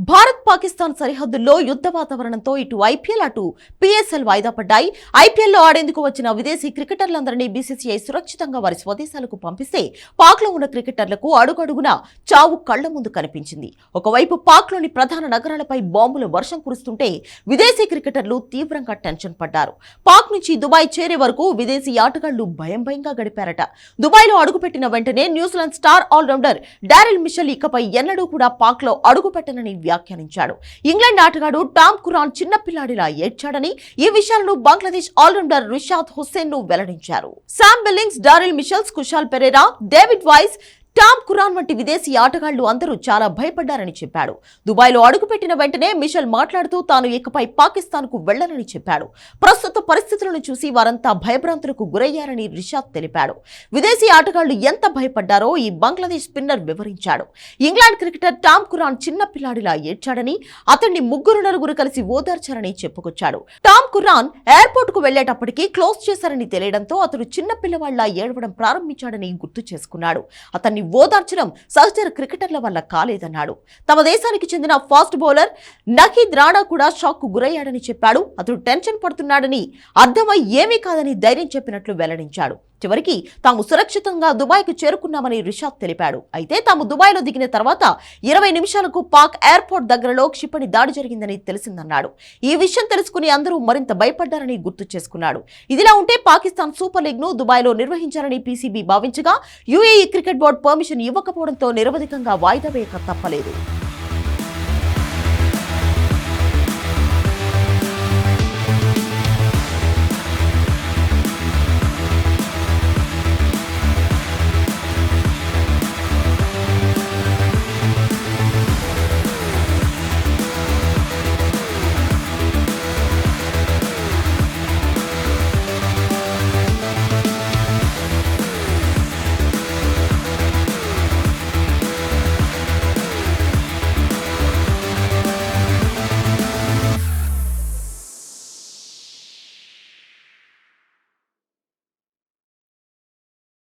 భారత్ పాకిస్తాన్ సరిహద్దుల్లో యుద్ధ వాతావరణంతో ఇటు ఐపీఎల్ అటు పీఎస్ఎల్ వాయిదా పడ్డాయి. ఐపీఎల్లో ఆడేందుకు వచ్చిన విదేశీ క్రికెటర్లందరినీ బీసీసీఐ సురక్షితంగా వారి స్వదేశాలకు పంపిస్తే పాక్లో ఉన్న క్రికెటర్లకు అడుగడుగునా చావు కళ్ల ముందు కనిపించింది. ఒకవైపు పాక్లోని ప్రధాన నగరాలపై బాంబుల వర్షం కురుస్తుంటే విదేశీ క్రికెటర్లు తీవ్రంగా టెన్షన్ పడ్డారు. పాక్ నుంచి దుబాయ్ చేరే వరకు విదేశీ ఆటగాళ్లు భయంగా గడిపారట. దుబాయ్లో అడుగుపెట్టిన వెంటనే New Zealand star all rounder Daryl Mitchell ఇకపై ఎన్నడూ కూడా పాక్లో అడుగుపెట్టనని వ్యాఖ్యానించాడు. ఇంగ్లాండ్ ఆటగాడు టామ్ కురాన్ చిన్నపిల్లాడిలా ఏడ్చాడని, ఈ విషయాలను బంగ్లాదేశ్ ఆల్రౌండర్ రిషాద్ హుస్సేన్ ను వెల్లడించారు. Sam Billings, Daryl Mitchells, Kusal Perera, David Wiese, Tom Curran వంటి విదేశీ ఆటగాళ్లు అందరూ చాలా భయపడ్డారని చెప్పాడు. దుబాయ్లో అడుగుపెట్టిన వెంటనే మిషెల్ మాట్లాడుతూ తాను ఇకపై పాకిస్తాన్కు వెళ్లనని చెప్పాడు. ప్రస్తుత పరిస్థితులను చూసి వారంతా భయభ్రాంతులకు గురయ్యారని రిషాద్ తెలిపాడు. విదేశీ ఆటగాళ్లు ఎంత భయపడ్డారో ఈ బంగ్లాదేశ్ స్పిన్నర్ వివరించాడు. ఇంగ్లాండ్ క్రికెటర్ టామ్ కురాన్ చిన్న పిల్లాడిలా ఏడ్చాడని, అతన్ని నలుగురు కలిసి ఓదార్చారని చెప్పుకొచ్చాడు. టామ్ కురాన్ ఎయిర్పోర్ట్ కు వెళ్లేటప్పటికీ క్లోజ్ చేశారని తెలియడంతో అతడు చిన్న పిల్లవాళ్లా ఏడవడం ప్రారంభించాడని గుర్తు చేసుకున్నాడు. అతన్ని ఓదార్చడం సహచర క్రికెటర్ల వల్ల కాలేదన్నాడు. తమ దేశానికి చెందిన ఫాస్ట్ బౌలర్ నహీద్ రాణా కూడా షాక్ కు గురయ్యాడని చెప్పాడు. అతడు టెన్షన్ పడుతున్నాడని అర్థమై ఏమీ కాదని ధైర్యం చెప్పినట్లు వెల్లడించాడు. చివరికి తాము సురక్షితంగా దుబాయ్కు చేరుకున్నామని రిషాద్ తెలిపాడు. అయితే తాము దుబాయ్లో దిగిన తర్వాత 20 నిమిషాలకు పాక్ ఎయిర్పోర్ట్ దగ్గరలో క్షిపణి దాడి జరిగిందని తెలిసిందన్నాడు. ఈ విషయం తెలుసుకుని అందరూ మరింత భయపడ్డారని గుర్తు చేసుకున్నాడు. ఇదిలా ఉంటే పాకిస్తాన్ సూపర్ లీగ్ ను దుబాయ్లో నిర్వహించాలని పీసీబీ భావించగా యూఏఈ క్రికెట్ బోర్డు పర్మిషన్ ఇవ్వకపోవడంతో నిరవధికంగా వాయిదా వేయక తప్పలేదు.